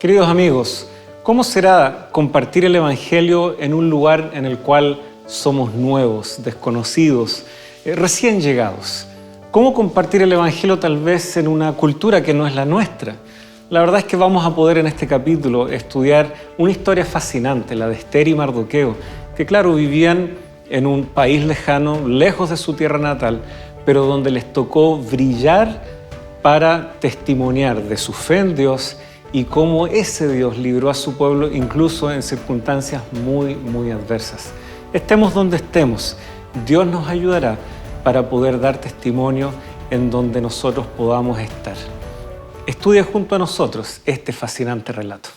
Queridos amigos, ¿cómo será compartir el Evangelio en un lugar en el cual somos nuevos, desconocidos, recién llegados? ¿Cómo compartir el Evangelio tal vez en una cultura que no es la nuestra? La verdad es que vamos a poder en este capítulo estudiar una historia fascinante, la de Esther y Mardoqueo, que claro, vivían en un país lejano, lejos de su tierra natal, pero donde les tocó brillar para testimoniar de su fe en Dios y cómo ese Dios libró a su pueblo incluso en circunstancias muy adversas. Estemos donde estemos, Dios nos ayudará para poder dar testimonio en donde nosotros podamos estar. Estudia junto a nosotros este fascinante relato.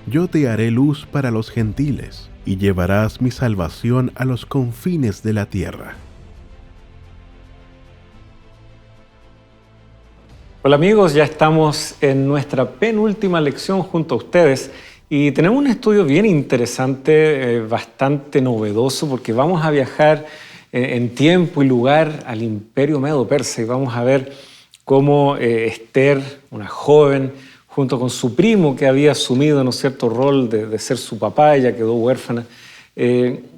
Yo te haré luz para los gentiles, y llevarás mi salvación a los confines de la tierra. Hola amigos, ya estamos en nuestra penúltima lección junto a ustedes y tenemos un estudio bien interesante, bastante novedoso, porque vamos a viajar en tiempo y lugar al Imperio Medo-Persa y vamos a ver cómo Esther, una joven, junto con su primo que había asumido, ¿no es cierto?, rol de ser su papá, ella quedó huérfana,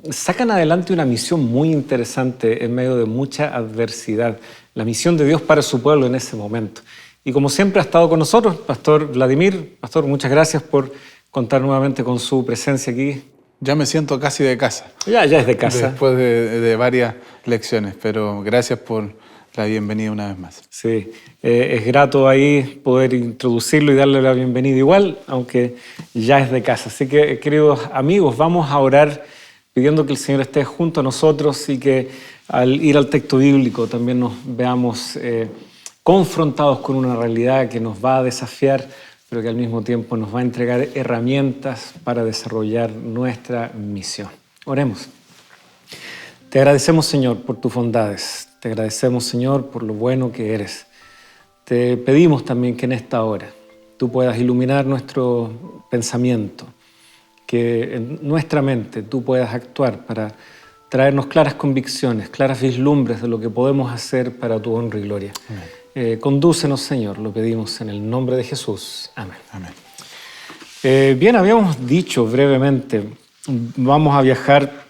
sacan adelante una misión muy interesante en medio de mucha adversidad, la misión de Dios para su pueblo en ese momento. Y como siempre ha estado con nosotros, Pastor Vladimir. Pastor, muchas gracias por contar nuevamente con su presencia aquí. Ya me siento casi de casa. Ya es de casa. Después de varias lecciones, pero gracias por la bienvenida una vez más. Sí, es grato ahí poder introducirlo y darle la bienvenida igual, aunque ya es de casa. Así que, queridos amigos, vamos a orar pidiendo que el Señor esté junto a nosotros y que al ir al texto bíblico también nos veamos confrontados con una realidad que nos va a desafiar, pero que al mismo tiempo nos va a entregar herramientas para desarrollar nuestra misión. Oremos. Te agradecemos, Señor, por tus bondades. Te agradecemos, Señor, por lo bueno que eres. Te pedimos también que en esta hora tú puedas iluminar nuestro pensamiento, que en nuestra mente tú puedas actuar para traernos claras convicciones, claras vislumbres de lo que podemos hacer para tu honra y gloria. Condúcenos, Señor, lo pedimos en el nombre de Jesús. Amén. Amén. Bien, habíamos dicho brevemente, vamos a viajar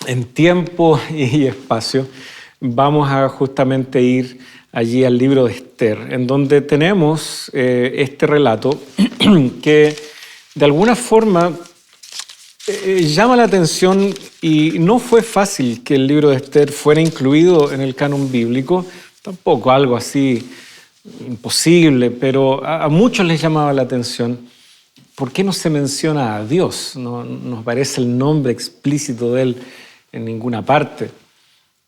en tiempo y espacio. Vamos a justamente ir allí al libro de Esther, en donde tenemos este relato que de alguna forma llama la atención, y no fue fácil que el libro de Esther fuera incluido en el canon bíblico, tampoco algo así imposible, pero a muchos les llamaba la atención. ¿Por qué no se menciona a Dios? No aparece el nombre explícito de Él en ninguna parte.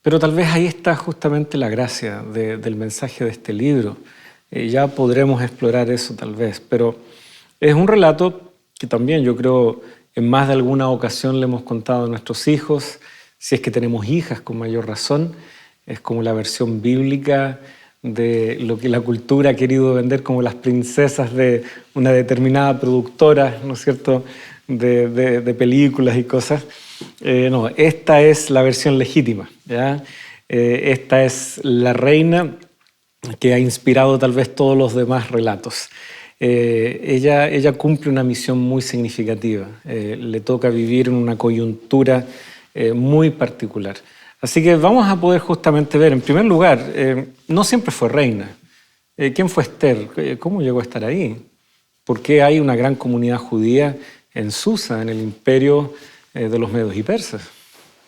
Pero tal vez ahí está justamente la gracia del mensaje de este libro. Ya podremos explorar eso tal vez, pero es un relato que también yo creo en más de alguna ocasión le hemos contado a nuestros hijos, si es que tenemos hijas con mayor razón. Es como la versión bíblica de lo que la cultura ha querido vender como las princesas de una determinada productora, ¿no es cierto?, de películas y cosas. No, esta es la versión legítima, ¿ya? Esta es la reina que ha inspirado tal vez todos los demás relatos. Ella cumple una misión muy significativa. Le toca vivir en una coyuntura muy particular. Así que vamos a poder justamente ver, en primer lugar, no siempre fue reina. ¿Quién fue Esther? ¿Cómo llegó a estar ahí? ¿Por qué hay una gran comunidad judía en Susa, en el imperio de los medos y persas?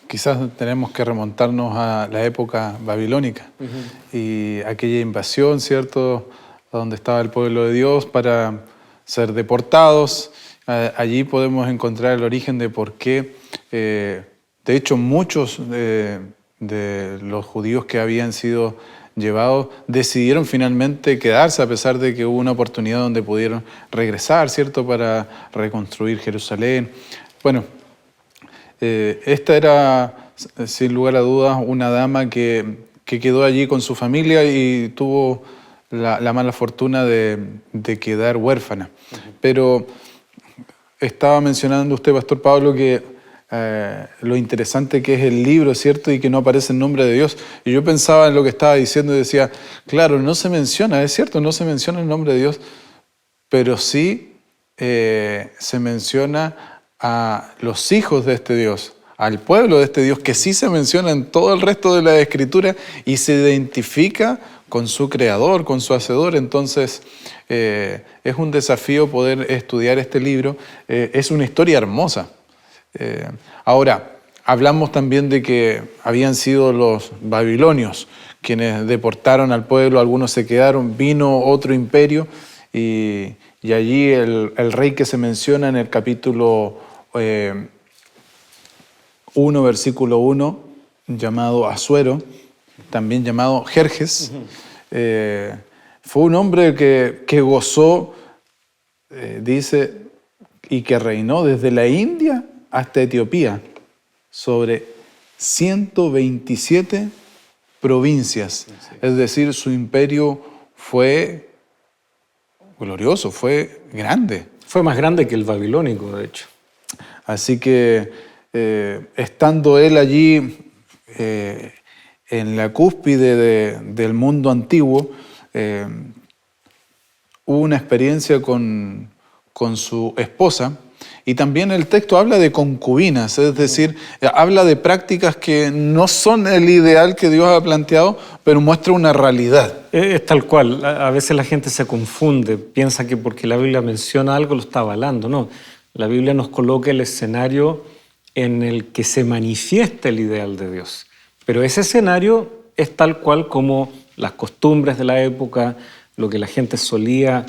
Quizás tenemos que remontarnos a la época babilónica y aquella invasión, ¿cierto?, donde estaba el pueblo de Dios para ser deportados. Allí podemos encontrar el origen de por qué, de hecho, muchos de los judíos que habían sido llevados, decidieron finalmente quedarse a pesar de que hubo una oportunidad donde pudieron regresar, ¿cierto?, para reconstruir Jerusalén. Bueno, esta era, sin lugar a dudas, una dama que quedó allí con su familia y tuvo la mala fortuna de quedar huérfana. Pero estaba mencionando usted, Pastor Pablo, que lo interesante que es el libro, ¿cierto? Y que no aparece el nombre de Dios. Y yo pensaba en lo que estaba diciendo y decía, claro, no se menciona, es cierto, no se menciona el nombre de Dios, pero sí se menciona a los hijos de este Dios, al pueblo de este Dios, que sí se menciona en todo el resto de la Escritura y se identifica con su creador, con su hacedor. Entonces es un desafío poder estudiar este libro. Es una historia hermosa. Ahora, hablamos también de que habían sido los babilonios quienes deportaron al pueblo, algunos se quedaron, vino otro imperio y allí el rey que se menciona en el capítulo 1, versículo 1, llamado Asuero, también llamado Jerjes, fue un hombre que gozó, dice, y que reinó desde la India hasta Etiopía sobre 127 provincias. Sí. Es decir, su imperio fue glorioso, fue grande. Fue más grande que el babilónico, de hecho. Así que estando él allí en la cúspide del mundo antiguo, hubo una experiencia con su esposa. Y también el texto habla de concubinas, es decir, habla de prácticas que no son el ideal que Dios ha planteado, pero muestra una realidad. Es tal cual. A veces la gente se confunde, piensa que porque la Biblia menciona algo lo está avalando. No, la Biblia nos coloca el escenario en el que se manifiesta el ideal de Dios. Pero ese escenario es tal cual como las costumbres de la época, lo que la gente solía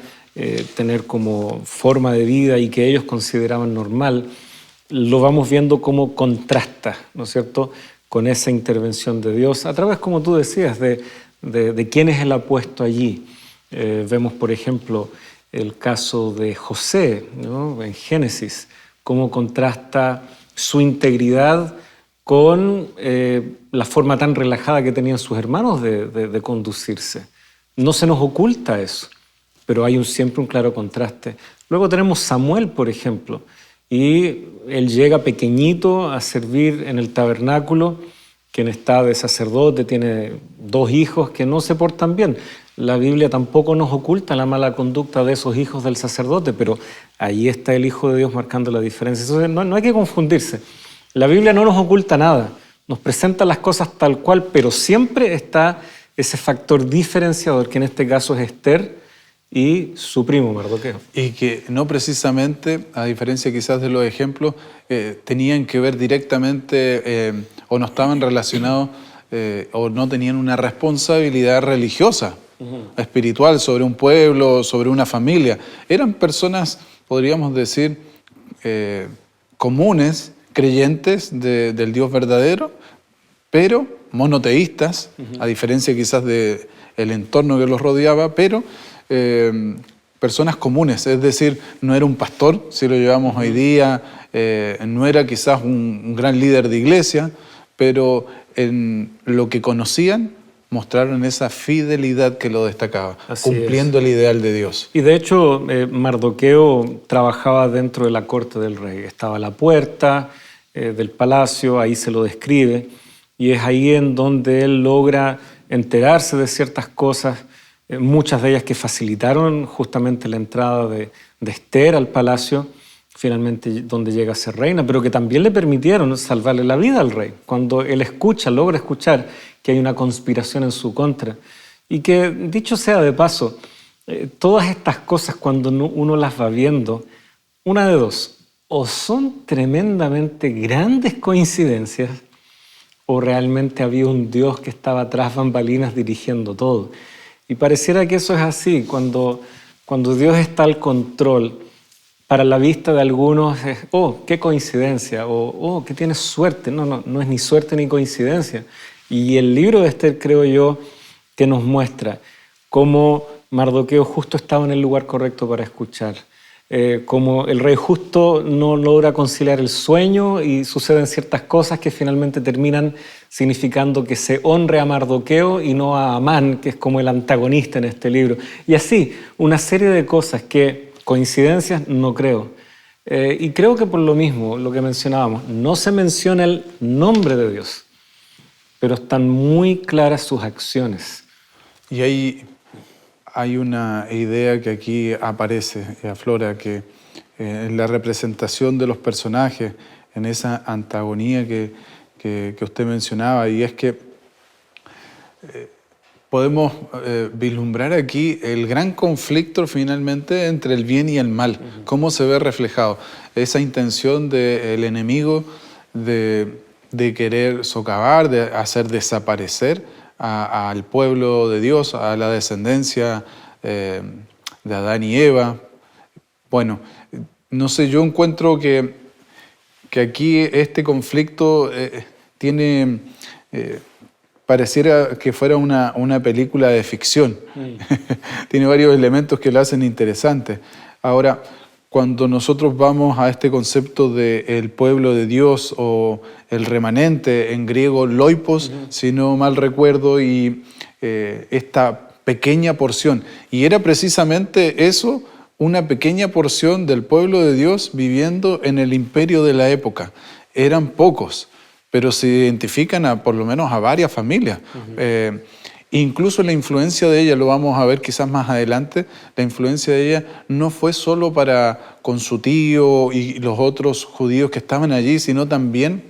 tener como forma de vida y que ellos consideraban normal, lo vamos viendo como contrasta, ¿no es cierto?, con esa intervención de Dios, a través, como tú decías, de quién es el apuesto allí. Vemos, por ejemplo, el caso de José, ¿no?, en Génesis, cómo contrasta su integridad con la forma tan relajada que tenían sus hermanos de conducirse. No se nos oculta eso, pero hay siempre un claro contraste. Luego tenemos Samuel, por ejemplo, y él llega pequeñito a servir en el tabernáculo, quien está de sacerdote, tiene 2 hijos que no se portan bien. La Biblia tampoco nos oculta la mala conducta de esos hijos del sacerdote, pero ahí está el Hijo de Dios marcando la diferencia. Entonces, no hay que confundirse. La Biblia no nos oculta nada, nos presenta las cosas tal cual, pero siempre está ese factor diferenciador, que en este caso es Esther y su primo Mardoqueo. Y que no precisamente, a diferencia quizás de los ejemplos, tenían que ver directamente o no estaban relacionados o no tenían una responsabilidad religiosa, espiritual, sobre un pueblo, sobre una familia. Eran personas, podríamos decir, comunes, creyentes del Dios verdadero, pero monoteístas, a diferencia quizás del entorno que los rodeaba, pero personas comunes, es decir, no era un pastor, si lo llevamos hoy día, no era quizás un gran líder de iglesia, pero en lo que conocían mostraron esa fidelidad que lo destacaba, Así cumpliendo el ideal de Dios. Y de hecho, Mardoqueo trabajaba dentro de la corte del rey. Estaba a la puerta del palacio, ahí se lo describe, y es ahí en donde él logra enterarse de ciertas cosas, muchas de ellas que facilitaron justamente la entrada de Esther al palacio, finalmente donde llega a ser reina, pero que también le permitieron salvarle la vida al rey, cuando él logra escuchar que hay una conspiración en su contra. Y que, dicho sea de paso, todas estas cosas cuando uno las va viendo, una de dos, o son tremendamente grandes coincidencias, o realmente había un Dios que estaba tras bambalinas dirigiendo todo. Y pareciera que eso es así, cuando Dios está al control, para la vista de algunos es, oh, qué coincidencia, o oh, que tienes suerte. No es ni suerte ni coincidencia. Y el libro de Esther, creo yo, que nos muestra cómo Mardoqueo justo estaba en el lugar correcto para escuchar, cómo el rey justo no logra conciliar el sueño y suceden ciertas cosas que finalmente terminan significando que se honre a Mardoqueo y no a Amán, que es como el antagonista en este libro. Y así, una serie de cosas que, coincidencias, no creo. Y creo que por lo mismo, lo que mencionábamos, no se menciona el nombre de Dios, pero están muy claras sus acciones. Y hay una idea que aquí aparece y aflora, que en la representación de los personajes, en esa antagonía que usted mencionaba, y es que podemos vislumbrar aquí el gran conflicto finalmente entre el bien y el mal, cómo se ve reflejado. Esa intención del enemigo de querer socavar, de hacer desaparecer al pueblo de Dios, a la descendencia de Adán y Eva. Bueno, no sé, yo encuentro que aquí este conflicto tiene... pareciera que fuera una película de ficción. Tiene varios elementos que lo hacen interesante. Ahora, cuando nosotros vamos a este concepto del pueblo de Dios o el remanente, en griego loipos, si no mal recuerdo, y esta pequeña porción. Y era precisamente eso, una pequeña porción del pueblo de Dios viviendo en el imperio de la época. Eran pocos, pero se identifican por lo menos a varias familias. Incluso la influencia de ella, lo vamos a ver quizás más adelante, la influencia de ella no fue solo con su tío y los otros judíos que estaban allí, sino también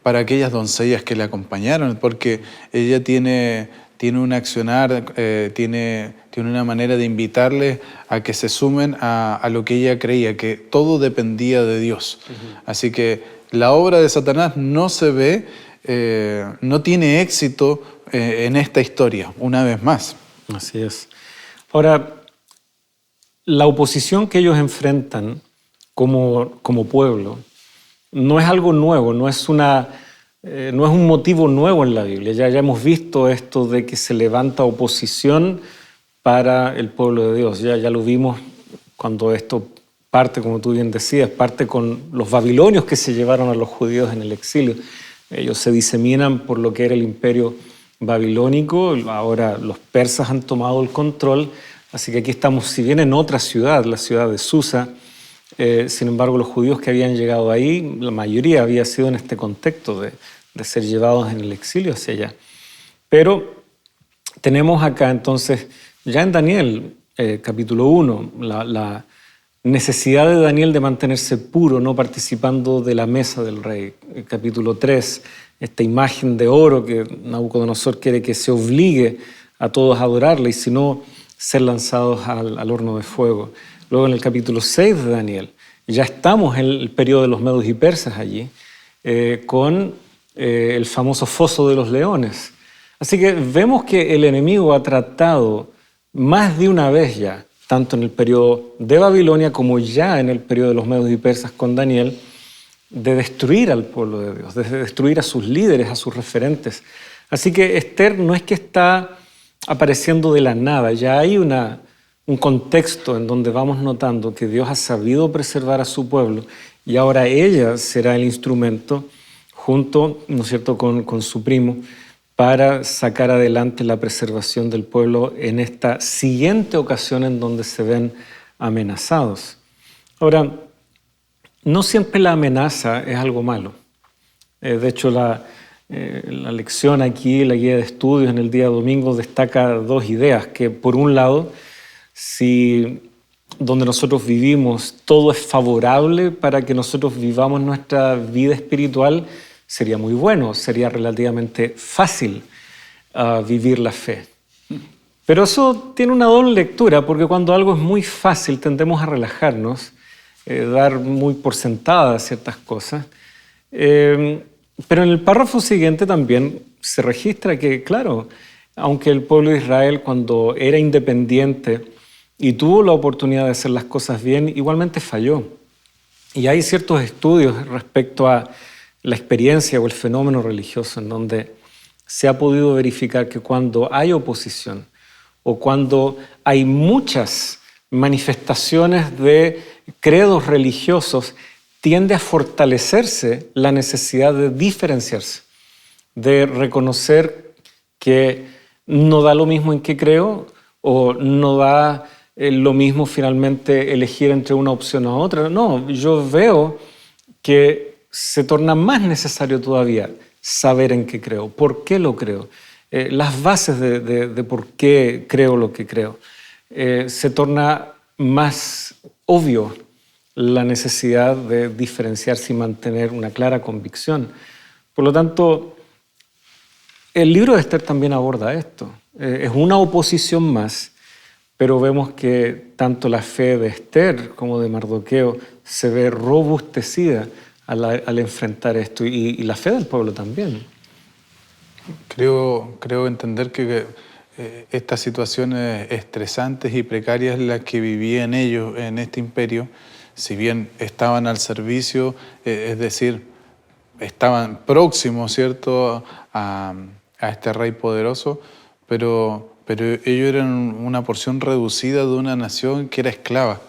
para aquellas doncellas que le acompañaron, porque ella tiene un accionar, tiene una manera de invitarles a que se sumen a lo que ella creía, que todo dependía de Dios. Así que la obra de Satanás no se ve, no tiene éxito en esta historia, una vez más. Así es. Ahora, la oposición que ellos enfrentan como pueblo no es algo nuevo, no es un motivo nuevo en la Biblia. Ya hemos visto esto de que se levanta oposición para el pueblo de Dios. Ya lo vimos cuando esto parte, como tú bien decías, parte con los babilonios que se llevaron a los judíos en el exilio. Ellos se diseminan por lo que era el imperio babilónico, ahora los persas han tomado el control, así que aquí estamos, si bien en otra ciudad, la ciudad de Susa, sin embargo los judíos que habían llegado ahí, la mayoría había sido en este contexto de ser llevados en el exilio hacia allá. Pero tenemos acá entonces, ya en Daniel, capítulo 1, la necesidad de Daniel de mantenerse puro, no participando de la mesa del rey. Capítulo 3, esta imagen de oro que Nabucodonosor quiere que se obligue a todos a adorarle y si no, ser lanzados al horno de fuego. Luego en el capítulo 6 de Daniel, ya estamos en el periodo de los medos y persas allí, con el famoso foso de los leones. Así que vemos que el enemigo ha tratado más de una vez ya, tanto en el periodo de Babilonia como ya en el periodo de los medos y persas con Daniel, de destruir al pueblo de Dios, de destruir a sus líderes, a sus referentes. Así que Esther no es que está apareciendo de la nada, ya hay un contexto en donde vamos notando que Dios ha sabido preservar a su pueblo y ahora ella será el instrumento junto, ¿no es cierto?, con su primo, para sacar adelante la preservación del pueblo en esta siguiente ocasión en donde se ven amenazados. Ahora, no siempre la amenaza es algo malo. De hecho, la lección aquí, la guía de estudios en el día domingo, destaca dos ideas, que por un lado, si donde nosotros vivimos todo es favorable para que nosotros vivamos nuestra vida espiritual, sería muy bueno, sería relativamente fácil vivir la fe. Pero eso tiene una doble lectura, porque cuando algo es muy fácil tendemos a relajarnos, dar muy por sentadas ciertas cosas. Pero en el párrafo siguiente también se registra que, claro, aunque el pueblo de Israel cuando era independiente y tuvo la oportunidad de hacer las cosas bien, igualmente falló. Y hay ciertos estudios respecto a la experiencia o el fenómeno religioso en donde se ha podido verificar que cuando hay oposición o cuando hay muchas manifestaciones de credos religiosos, tiende a fortalecerse la necesidad de diferenciarse, de reconocer que no da lo mismo en qué creo o no da lo mismo finalmente elegir entre una opción o otra. No, yo veo que se torna más necesario todavía saber en qué creo, por qué lo creo, las bases de por qué creo lo que creo. Se torna más obvio la necesidad de diferenciarse y mantener una clara convicción. Por lo tanto, el libro de Esther también aborda esto. Es una oposición más, pero vemos que tanto la fe de Esther como de Mardoqueo se ve robustecida al enfrentar esto, y la fe del pueblo también. Creo entender que estas situaciones estresantes y precarias las que vivían ellos en este imperio, si bien estaban al servicio, es decir, estaban próximos, ¿cierto?, a este rey poderoso, pero ellos eran una porción reducida de una nación que era esclava.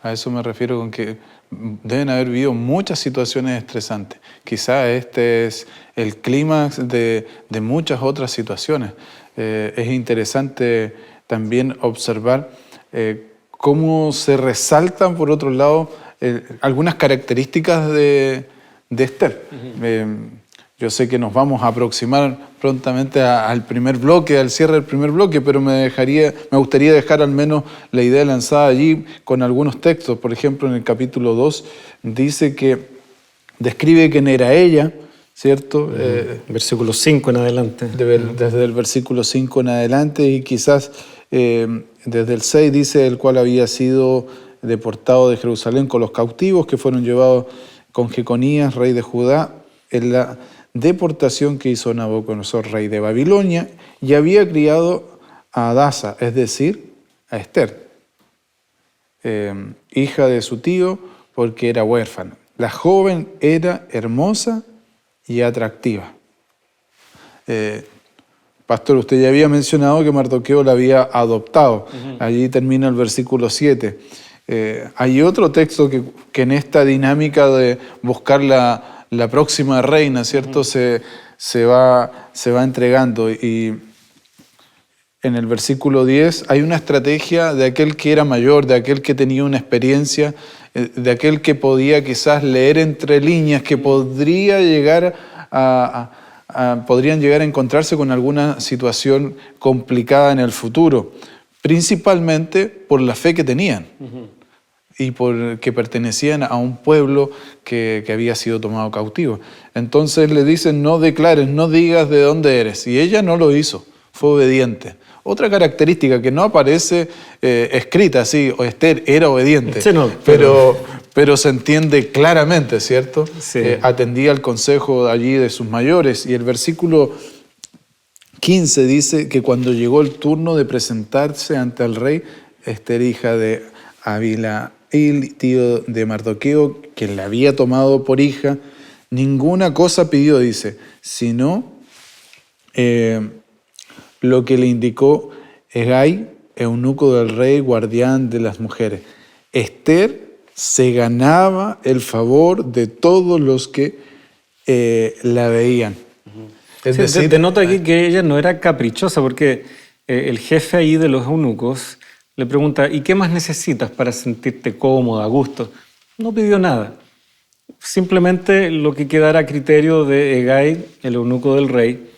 A eso me refiero con que deben haber vivido muchas situaciones estresantes. Quizá este es el clímax de muchas otras situaciones. Es interesante también observar cómo se resaltan, por otro lado, algunas características de Esther. Yo sé que nos vamos a aproximar prontamente al primer bloque, al cierre del primer bloque, pero me gustaría dejar al menos la idea lanzada allí con algunos textos. Por ejemplo, en el capítulo 2 dice que describe quién era ella, ¿cierto? Versículo 5 en adelante. Desde el versículo 5 en adelante, y quizás desde el 6 dice el cual había sido deportado de Jerusalén con los cautivos que fueron llevados con Jeconías, rey de Judá, en la deportación que hizo Nabucodonosor, rey de Babilonia, y había criado a Hadasa, es decir, a Esther, hija de su tío, porque era huérfana. La joven era hermosa y atractiva. Pastor, usted ya había mencionado que Mardoqueo la había adoptado. Allí termina el versículo 7. Hay otro texto que en esta dinámica de buscar la próxima reina, ¿cierto? Se va entregando, y en el versículo 10 hay una estrategia de aquel que era mayor, de aquel que tenía una experiencia, de aquel que podía quizás leer entre líneas, que podrían llegar a encontrarse con alguna situación complicada en el futuro, principalmente por la fe que tenían. Y porque pertenecían a un pueblo que había sido tomado cautivo. Entonces le dicen: no declares, no digas de dónde eres. Y ella no lo hizo, fue obediente. Otra característica que no aparece escrita así: o Esther era obediente, sí, no, pero se entiende claramente, ¿cierto? Sí. Atendía al consejo allí de sus mayores. Y el versículo 15 dice que cuando llegó el turno de presentarse ante el rey, Esther, hija de Abihail, tío de Mardoqueo, quien la había tomado por hija, ninguna cosa pidió, dice, sino lo que le indicó Hegai, eunuco del rey, guardián de las mujeres. Esther se ganaba el favor de todos los que la veían. Es decir, denota aquí que ella no era caprichosa, porque el jefe ahí de los eunucos le pregunta: ¿y qué más necesitas para sentirte cómoda, a gusto? No pidió nada. Simplemente lo que quedara a criterio de Hegai, el eunuco del rey.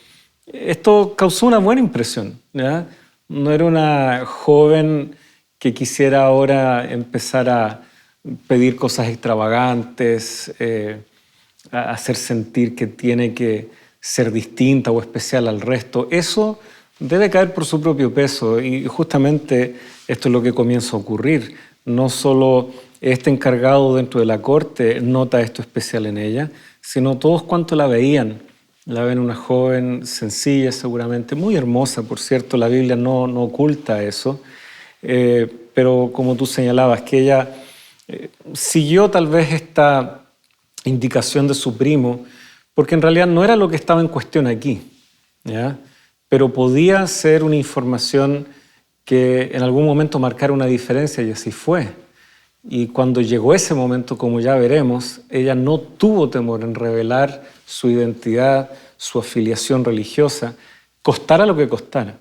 Esto causó una buena impresión, ¿ya? No era una joven que quisiera ahora empezar a pedir cosas extravagantes, a hacer sentir que tiene que ser distinta o especial al resto. Eso debe caer por su propio peso, y justamente esto es lo que comienza a ocurrir. No solo este encargado dentro de la corte nota esto especial en ella, sino todos cuantos la veían. La ven una joven sencilla, seguramente, muy hermosa, por cierto, la Biblia no oculta eso, pero como tú señalabas, que ella siguió tal vez esta indicación de su primo, porque en realidad no era lo que estaba en cuestión aquí. ¿ya? Pero podía ser una información que en algún momento marcara una diferencia, y así fue. Y cuando llegó ese momento, como ya veremos, ella no tuvo temor en revelar su identidad, su afiliación religiosa, costara lo que costara.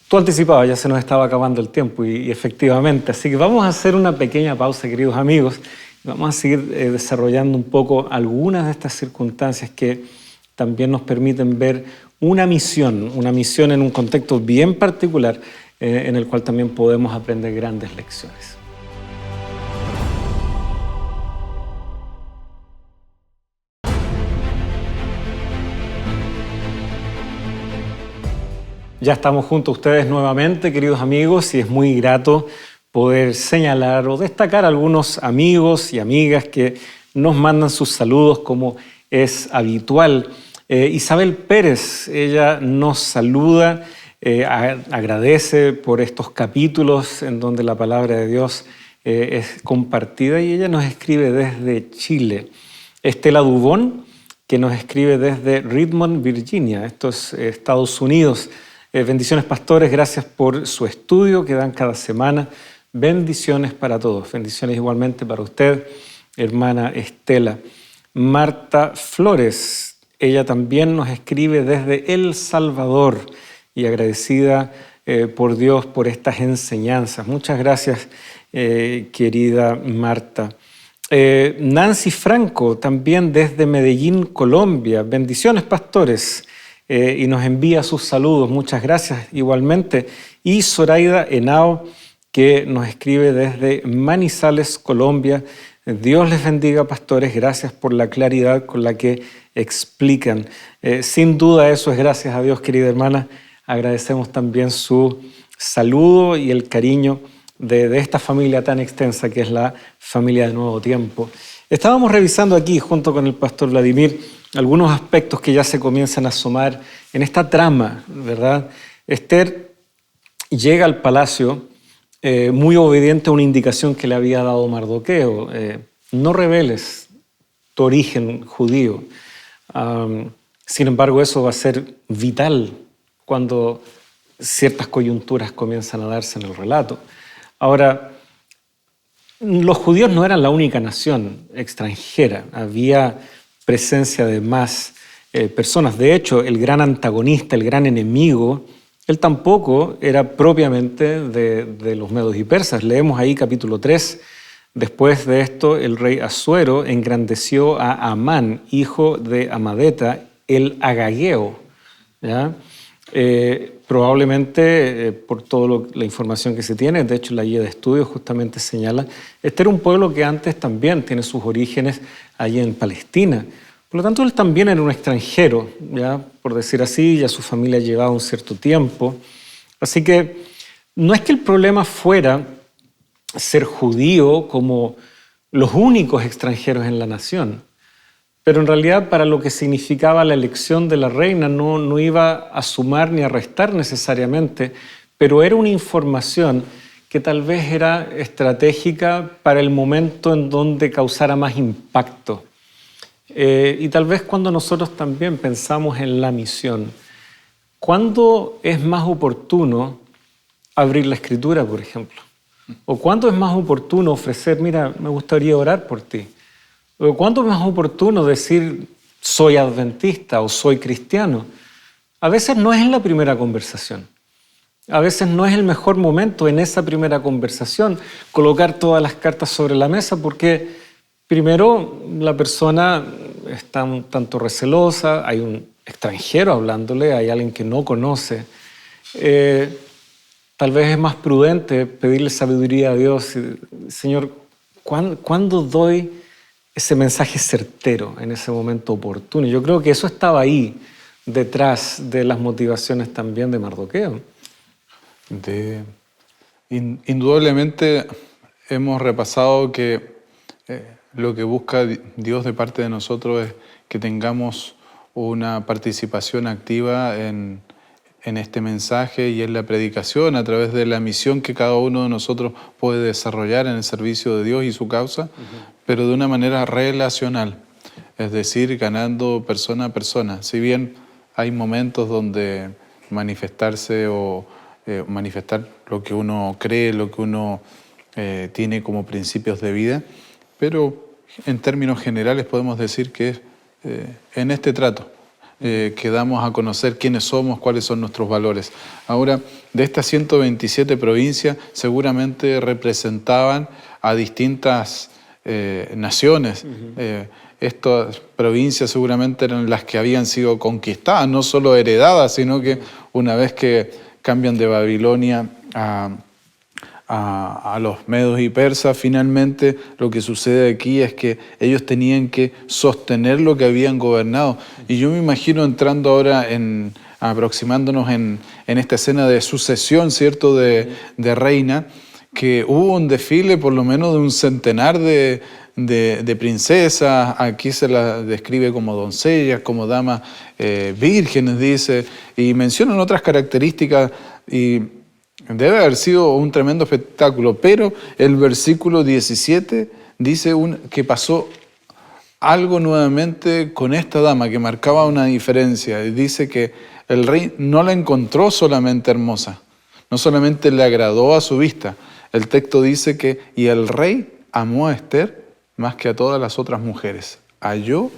Tú anticipabas, ya se nos estaba acabando el tiempo y efectivamente. Así que vamos a hacer una pequeña pausa, queridos amigos. Vamos a seguir desarrollando un poco algunas de estas circunstancias que también nos permiten ver una misión en un contexto bien particular en el cual también podemos aprender grandes lecciones. Ya estamos junto a ustedes nuevamente, queridos amigos, y es muy grato poder señalar o destacar a algunos amigos y amigas que nos mandan sus saludos como es habitual. Isabel Pérez, ella nos saluda, agradece por estos capítulos en donde la palabra de Dios es compartida, y ella nos escribe desde Chile. Estela Dubón, que nos escribe desde Richmond, Virginia, esto es Estados Unidos. Bendiciones, pastores, gracias por su estudio que dan cada semana. Bendiciones para todos, bendiciones igualmente para usted, hermana Estela. Marta Flores, ella también nos escribe desde El Salvador y agradecida por Dios por estas enseñanzas. Muchas gracias, querida Marta. Nancy Franco, también desde Medellín, Colombia. Bendiciones, pastores. Y nos envía sus saludos. Muchas gracias igualmente. Y Zoraida Henao, que nos escribe desde Manizales, Colombia. Dios les bendiga, pastores. Gracias por la claridad con la que explican. Sin duda eso es gracias a Dios, querida hermana. Agradecemos también su saludo y el cariño de esta familia tan extensa que es la familia de Nuevo Tiempo. Estábamos revisando aquí, junto con el pastor Vladimir, algunos aspectos que ya se comienzan a asomar en esta trama, ¿verdad? Esther llega al palacio muy obediente a una indicación que le había dado Mardoqueo. No reveles tu origen judío. Sin embargo, eso va a ser vital cuando ciertas coyunturas comienzan a darse en el relato. Ahora, los judíos no eran la única nación extranjera. Había presencia de más personas. De hecho, el gran antagonista, el gran enemigo, él tampoco era propiamente de los medos y persas. Leemos ahí capítulo 3. Después de esto, el rey Asuero engrandeció a Amán, hijo de Amadeta, el agageo, ¿ya? Probablemente por toda la información que se tiene, de hecho la guía de estudios justamente señala, este era un pueblo que antes también tiene sus orígenes allí en Palestina. Por lo tanto, él también era un extranjero, ¿ya? Por decir así, ya su familia llevaba un cierto tiempo. Así que no es que el problema fuera ser judío como los únicos extranjeros en la nación, pero en realidad para lo que significaba la elección de la reina no iba a sumar ni a restar necesariamente, pero era una información que tal vez era estratégica para el momento en donde causara más impacto. Y tal vez cuando nosotros también pensamos en la misión, ¿cuándo es más oportuno abrir la Escritura, por ejemplo? ¿O cuándo es más oportuno ofrecer, mira, me gustaría orar por ti? ¿O cuándo es más oportuno decir, soy adventista o soy cristiano? A veces no es en la primera conversación. A veces no es el mejor momento en esa primera conversación colocar todas las cartas sobre la mesa porque primero la persona está un tanto recelosa, hay un extranjero hablándole, hay alguien que no conoce. Tal vez es más prudente pedirle sabiduría a Dios. Señor, ¿cuándo doy ese mensaje certero en ese momento oportuno? Yo creo que eso estaba ahí, detrás de las motivaciones también de Mardoqueo. Indudablemente hemos repasado que lo que busca Dios de parte de nosotros es que tengamos una participación activa en este mensaje y en la predicación a través de la misión que cada uno de nosotros puede desarrollar en el servicio de Dios y su causa, pero de una manera relacional, es decir, ganando persona a persona. Si bien hay momentos donde manifestarse o manifestar lo que uno cree, lo que uno tiene como principios de vida, pero en términos generales podemos decir que es en este trato que damos a conocer quiénes somos, cuáles son nuestros valores. Ahora, de estas 127 provincias seguramente representaban a distintas naciones. Estas provincias seguramente eran las que habían sido conquistadas, no solo heredadas, sino que una vez que cambian de Babilonia a los medos y persas, finalmente lo que sucede aquí es que ellos tenían que sostener lo que habían gobernado. Y yo me imagino entrando ahora aproximándonos en esta escena de sucesión, ¿cierto?, de reina, que hubo un desfile por lo menos de un centenar de princesas. Aquí se las describe como doncellas, como damas vírgenes, dice, y mencionan otras características, y debe haber sido un tremendo espectáculo. Pero el versículo 17 dice que pasó algo nuevamente con esta dama que marcaba una diferencia. Y dice que el rey no la encontró solamente hermosa, no solamente le agradó a su vista. El texto dice que y el rey amó a Esther más que a todas las otras mujeres. Halló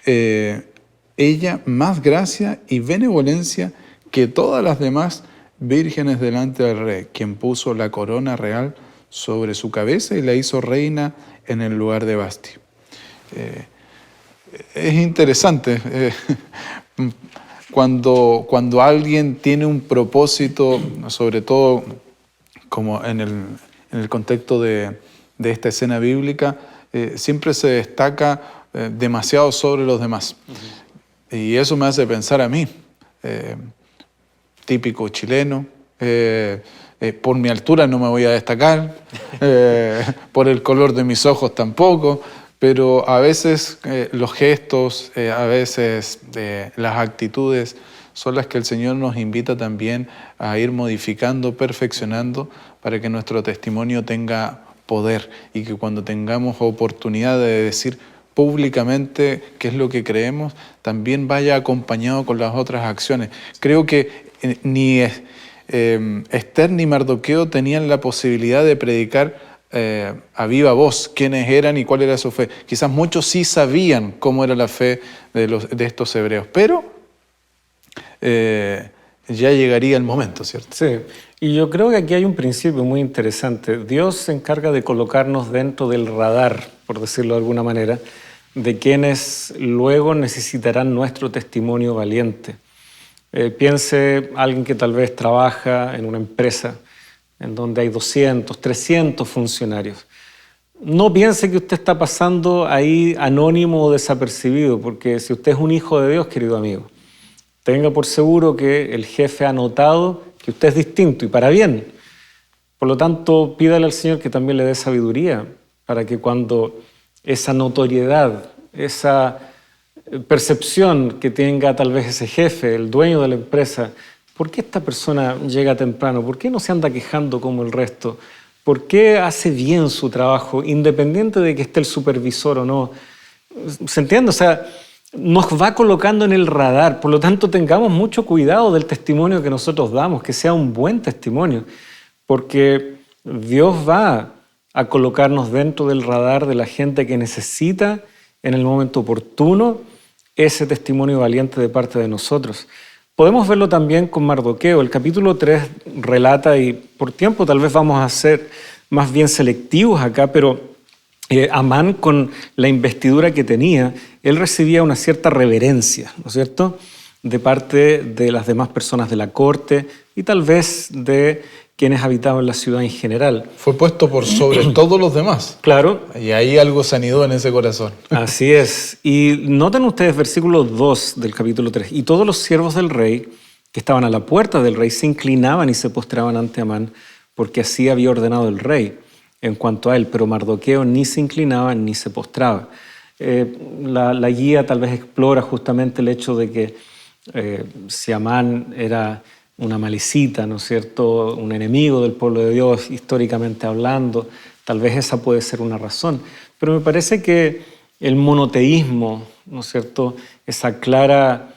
ella más gracia y benevolencia que todas las demás vírgenes delante del rey, quien puso la corona real sobre su cabeza y la hizo reina en el lugar de Vasti. Es interesante cuando alguien tiene un propósito, sobre todo como en el contexto de esta escena bíblica, siempre se destaca demasiado sobre los demás. Y eso me hace pensar a mí, típico chileno, por mi altura no me voy a destacar, por el color de mis ojos tampoco, pero a veces los gestos, a veces las actitudes son las que el Señor nos invita también a ir modificando, perfeccionando, para que nuestro testimonio tenga poder y que cuando tengamos oportunidad de decir públicamente qué es lo que creemos, también vaya acompañado con las otras acciones. Creo que ni Esther ni Mardoqueo tenían la posibilidad de predicar a viva voz quiénes eran y cuál era su fe. Quizás muchos sí sabían cómo era la fe de estos hebreos, pero ya llegaría el momento, ¿cierto? Sí, y yo creo que aquí hay un principio muy interesante. Dios se encarga de colocarnos dentro del radar, por decirlo de alguna manera, de quienes luego necesitarán nuestro testimonio valiente. Piense alguien que tal vez trabaja en una empresa en donde hay 200, 300 funcionarios. No piense que usted está pasando ahí anónimo o desapercibido, porque si usted es un hijo de Dios, querido amigo, tenga por seguro que el jefe ha notado que usted es distinto y para bien. Por lo tanto, pídale al Señor que también le dé sabiduría para que cuando esa notoriedad, esa percepción que tenga tal vez ese jefe, el dueño de la empresa, ¿por qué esta persona llega temprano? ¿Por qué no se anda quejando como el resto? ¿Por qué hace bien su trabajo, independiente de que esté el supervisor o no? ¿Se entiende? O sea, nos va colocando en el radar. Por lo tanto, tengamos mucho cuidado del testimonio que nosotros damos, que sea un buen testimonio, porque Dios va a colocarnos dentro del radar de la gente que necesita en el momento oportuno ese testimonio valiente de parte de nosotros. Podemos verlo también con Mardoqueo. El capítulo 3 relata, y por tiempo tal vez vamos a ser más bien selectivos acá, pero Amán, con la investidura que tenía, él recibía una cierta reverencia, ¿no es cierto?, de parte de las demás personas de la corte y tal vez de quienes habitaban la ciudad en general. Fue puesto por sobre todos los demás. Claro. Y ahí algo se anidó en ese corazón. Así es. Y noten ustedes versículo 2 del capítulo 3. Y todos los siervos del rey que estaban a la puerta del rey se inclinaban y se postraban ante Amán, porque así había ordenado el rey en cuanto a él. Pero Mardoqueo ni se inclinaba ni se postraba. La guía tal vez explora justamente el hecho de que si Amán era una malicita, ¿no es cierto?, un enemigo del pueblo de Dios, históricamente hablando, tal vez esa puede ser una razón. Pero me parece que el monoteísmo, ¿no es cierto?, esa clara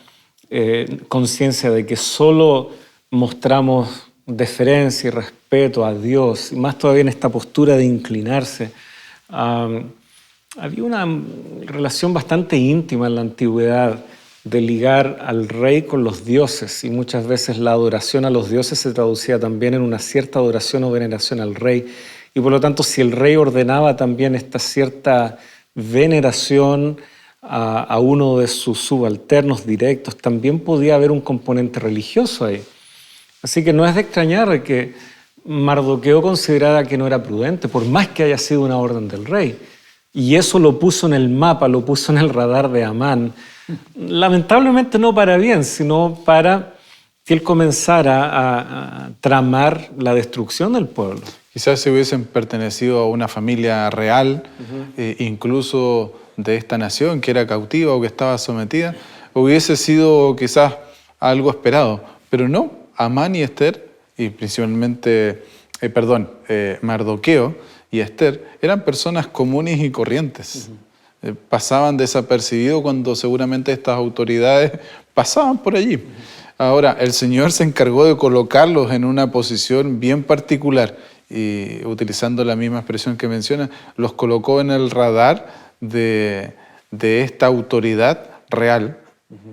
conciencia de que solo mostramos deferencia y respeto a Dios, y más todavía en esta postura de inclinarse. Había una relación bastante íntima en la antigüedad de ligar al rey con los dioses, y muchas veces la adoración a los dioses se traducía también en una cierta adoración o veneración al rey, y por lo tanto si el rey ordenaba también esta cierta veneración a uno de sus subalternos directos, también podía haber un componente religioso ahí. Así que no es de extrañar que Mardoqueo considerara que no era prudente, por más que haya sido una orden del rey. Y eso lo puso en el mapa, lo puso en el radar de Amán. Lamentablemente no para bien, sino para que él comenzara a tramar la destrucción del pueblo. Quizás si hubiesen pertenecido a una familia real, incluso de esta nación que era cautiva o que estaba sometida, hubiese sido quizás algo esperado. Pero no, Amán y Esther, y principalmente, Mardoqueo y Esther, eran personas comunes y corrientes. Pasaban desapercibidos cuando seguramente estas autoridades pasaban por allí. Ahora, el Señor se encargó de colocarlos en una posición bien particular y, utilizando la misma expresión que menciona, los colocó en el radar de esta autoridad real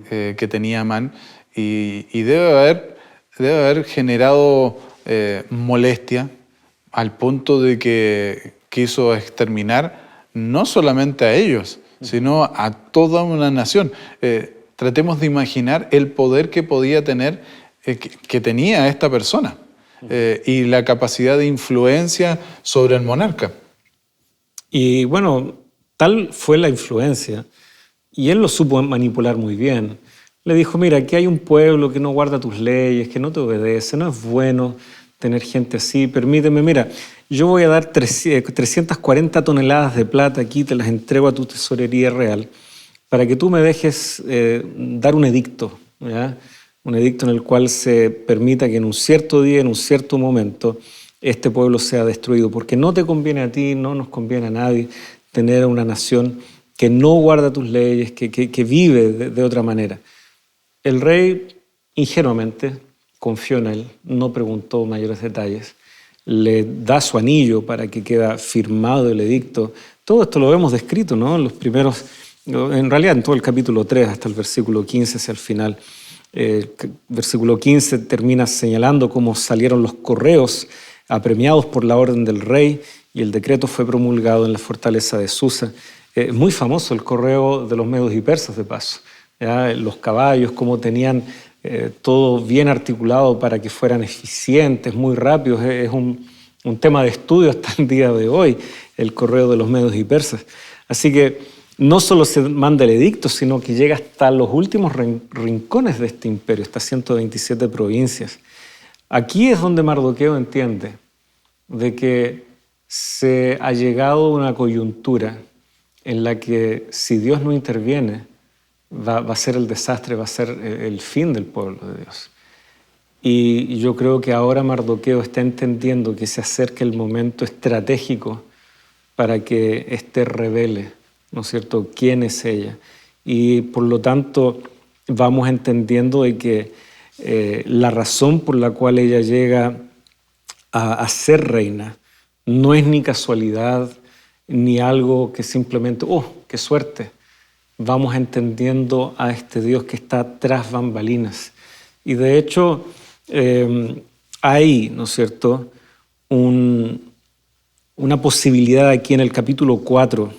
que tenía Amán, y debe haber generado molestia al punto de que quiso exterminar no solamente a ellos, sino a toda una nación. Tratemos de imaginar el poder que podía tener, que tenía esta persona, y la capacidad de influencia sobre el monarca. Y bueno, tal fue la influencia, y él lo supo manipular muy bien. Le dijo, mira, aquí hay un pueblo que no guarda tus leyes, que no te obedece, no es bueno tener gente así, permíteme, mira, yo voy a dar 340 toneladas de plata aquí, te las entrego a tu tesorería real, para que tú me dejes dar un edicto, ¿ya? Un edicto en el cual se permita que en un cierto día, en un cierto momento, este pueblo sea destruido, porque no te conviene a ti, no nos conviene a nadie tener una nación que no guarda tus leyes, que vive de otra manera. El rey, ingenuamente, confió en él, no preguntó mayores detalles, le da su anillo para que quede firmado el edicto. Todo esto lo vemos descrito, ¿no? En los primeros, en realidad en todo el capítulo 3 hasta el versículo 15 hacia el final. Versículo 15 termina señalando cómo salieron los correos apremiados por la orden del rey, y el decreto fue promulgado en la fortaleza de Susa. Muy famoso el correo de los medos y persas, de paso. ¿Ya? Los caballos, cómo tenían todo bien articulado para que fueran eficientes, muy rápidos. Es un tema de estudio hasta el día de hoy, el correo de los medos y persas. Así que no solo se manda el edicto, sino que llega hasta los últimos rincones de este imperio, estas 127 provincias. Aquí es donde Mardoqueo entiende de que se ha llegado a una coyuntura en la que si Dios no interviene, va a ser el desastre, va a ser el fin del pueblo de Dios. Y yo creo que ahora Mardoqueo está entendiendo que se acerca el momento estratégico para que Esther revele, ¿no es cierto?, quién es ella. Y por lo tanto vamos entendiendo de que la razón por la cual ella llega a ser reina no es ni casualidad, ni algo que simplemente, ¡oh, qué suerte! Vamos entendiendo a este Dios que está tras bambalinas. Y de hecho, hay, ¿no es cierto?, una posibilidad aquí en el capítulo 4,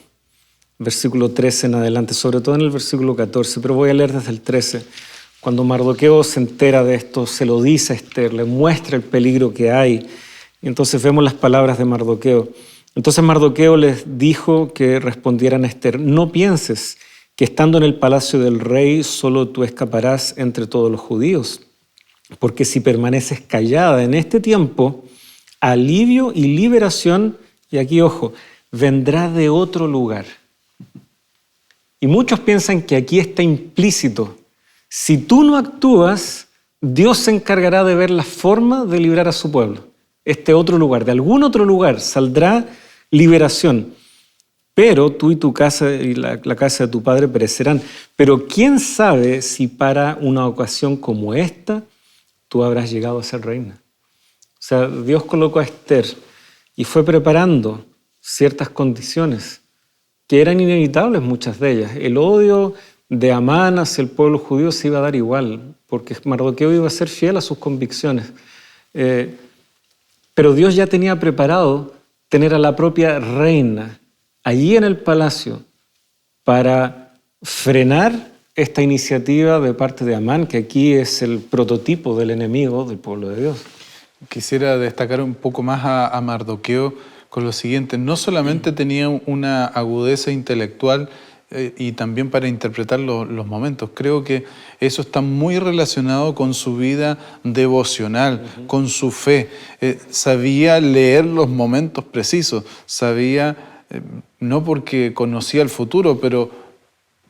versículo 13 en adelante, sobre todo en el versículo 14, pero voy a leer desde el 13. Cuando Mardoqueo se entera de esto, se lo dice a Esther, le muestra el peligro que hay. Y entonces vemos las palabras de Mardoqueo. Entonces Mardoqueo les dijo que respondieran a Esther, no pienses que estando en el palacio del rey solo tú escaparás entre todos los judíos, porque si permaneces callada en este tiempo, alivio y liberación, y aquí ojo, vendrá de otro lugar. Y muchos piensan que aquí está implícito, si tú no actúas, Dios se encargará de ver la forma de librar a su pueblo. Este otro lugar, de algún otro lugar, saldrá liberación. pero tú y tu casa y la casa de tu padre perecerán. Pero quién sabe si para una ocasión como esta tú habrás llegado a ser reina. O sea, Dios colocó a Esther y fue preparando ciertas condiciones que eran inevitables, muchas de ellas. El odio de Amán hacia el pueblo judío se iba a dar igual, porque Mardoqueo iba a ser fiel a sus convicciones. Pero Dios ya tenía preparado tener a la propia reina allí en el palacio para frenar esta iniciativa de parte de Amán, que aquí es el prototipo del enemigo del pueblo de Dios. Quisiera destacar un poco más a Mardoqueo con lo siguiente. No solamente tenía una agudeza intelectual y también para interpretar los momentos. Creo que eso está muy relacionado con su vida devocional, con su fe. Sabía leer los momentos precisos, sabía, no porque conocía el futuro, pero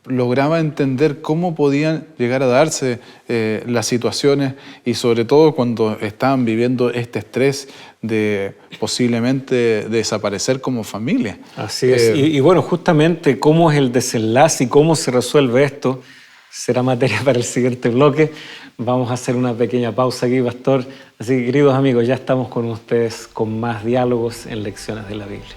lograba entender cómo podían llegar a darse las situaciones y sobre todo cuando estaban viviendo este estrés de posiblemente desaparecer como familia. Así es. Y bueno, justamente cómo es el desenlace y cómo se resuelve esto será materia para el siguiente bloque. Vamos a hacer una pequeña pausa aquí, pastor. Así que, queridos amigos, ya estamos con ustedes con más diálogos en Lecciones de la Biblia.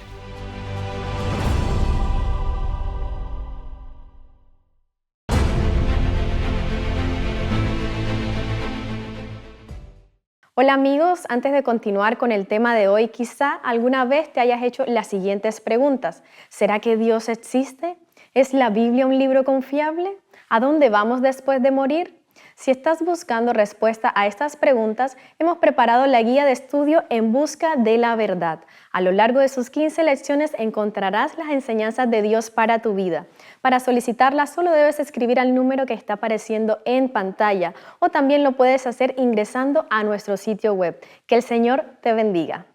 Hola amigos, antes de continuar con el tema de hoy, quizá alguna vez te hayas hecho las siguientes preguntas. ¿Será que Dios existe? ¿Es la Biblia un libro confiable? ¿A dónde vamos después de morir? Si estás buscando respuesta a estas preguntas, hemos preparado la guía de estudio En Busca de la Verdad. A lo largo de sus 15 lecciones encontrarás las enseñanzas de Dios para tu vida. Para solicitarla solo debes escribir al número que está apareciendo en pantalla o también lo puedes hacer ingresando a nuestro sitio web. Que el Señor te bendiga.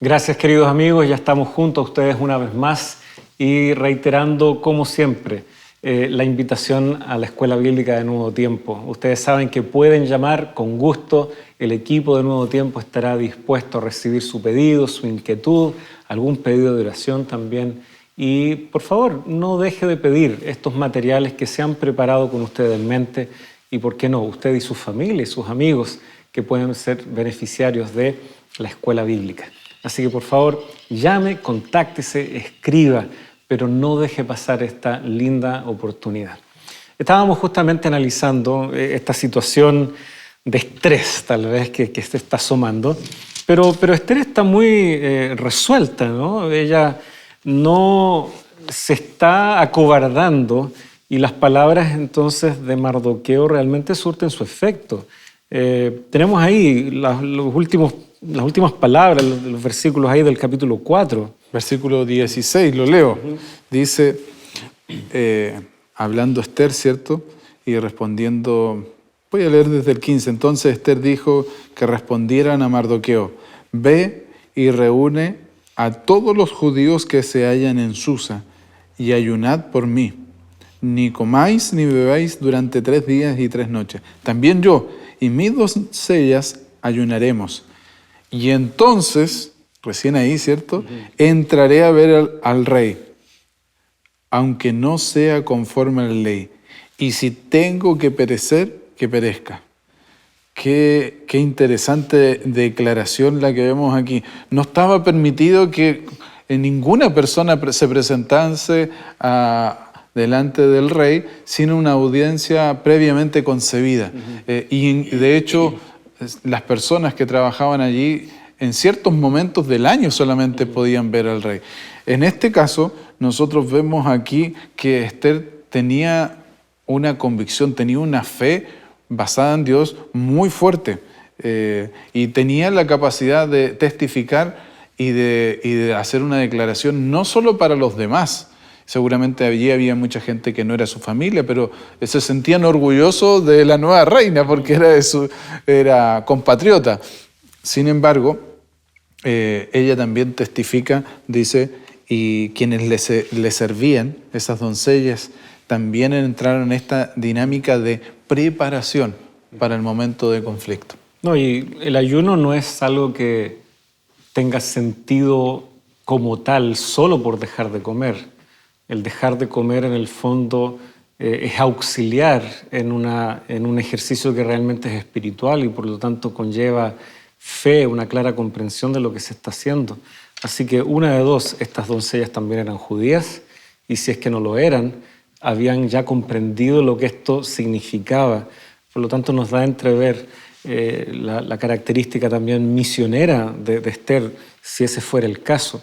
Gracias, queridos amigos. Ya estamos junto a ustedes una vez más y reiterando, como siempre, la invitación a la Escuela Bíblica de Nuevo Tiempo. Ustedes saben que pueden llamar con gusto. El equipo de Nuevo Tiempo estará dispuesto a recibir su pedido, su inquietud, algún pedido de oración también. Y por favor, no deje de pedir estos materiales que se han preparado con usted en mente y, ¿por qué no?, usted y su familia y sus amigos que pueden ser beneficiarios de la Escuela Bíblica. Así que por favor, llame, contáctese, escriba, pero no deje pasar esta linda oportunidad. Estábamos justamente analizando esta situación de estrés, tal vez, que se está asomando, pero Esther está muy resuelta, ¿no? Ella no se está acobardando y las palabras entonces de Mardoqueo realmente surten su efecto. Tenemos ahí las últimas palabras, los versículos ahí del capítulo 4. Versículo 16, lo leo. Dice, hablando Esther, ¿cierto? Y respondiendo, voy a leer desde el 15. Entonces Esther dijo que respondieran a Mardoqueo, ve y reúne a todos los judíos que se hallan en Susa y ayunad por mí. Ni comáis ni bebáis durante 3 días y 3 noches. También yo y mis doncellas ayunaremos. Y entonces, recién ahí, ¿cierto? Entraré a ver al rey, aunque no sea conforme a la ley. Y si tengo que perecer, que perezca. Qué interesante declaración la que vemos aquí. No estaba permitido que ninguna persona se presentase delante del rey sin una audiencia previamente concebida. Y de hecho, las personas que trabajaban allí en ciertos momentos del año solamente podían ver al rey. En este caso, nosotros vemos aquí que Esther tenía una convicción, tenía una fe basada en Dios muy fuerte y tenía la capacidad de testificar y de hacer una declaración no solo para los demás. Seguramente allí había mucha gente que no era su familia, pero se sentían orgullosos de la nueva reina porque era compatriota. Sin embargo, ella también testifica, dice, y quienes le servían, esas doncellas, también entraron en esta dinámica de preparación para el momento de conflicto. No, y el ayuno no es algo que tenga sentido como tal solo por dejar de comer. El dejar de comer en el fondo es auxiliar en un ejercicio que realmente es espiritual y por lo tanto conlleva fe, una clara comprensión de lo que se está haciendo. Así que una de dos, estas doncellas también eran judías y si es que no lo eran, habían ya comprendido lo que esto significaba. Por lo tanto nos da a entrever la característica también misionera de Esther, si ese fuera el caso.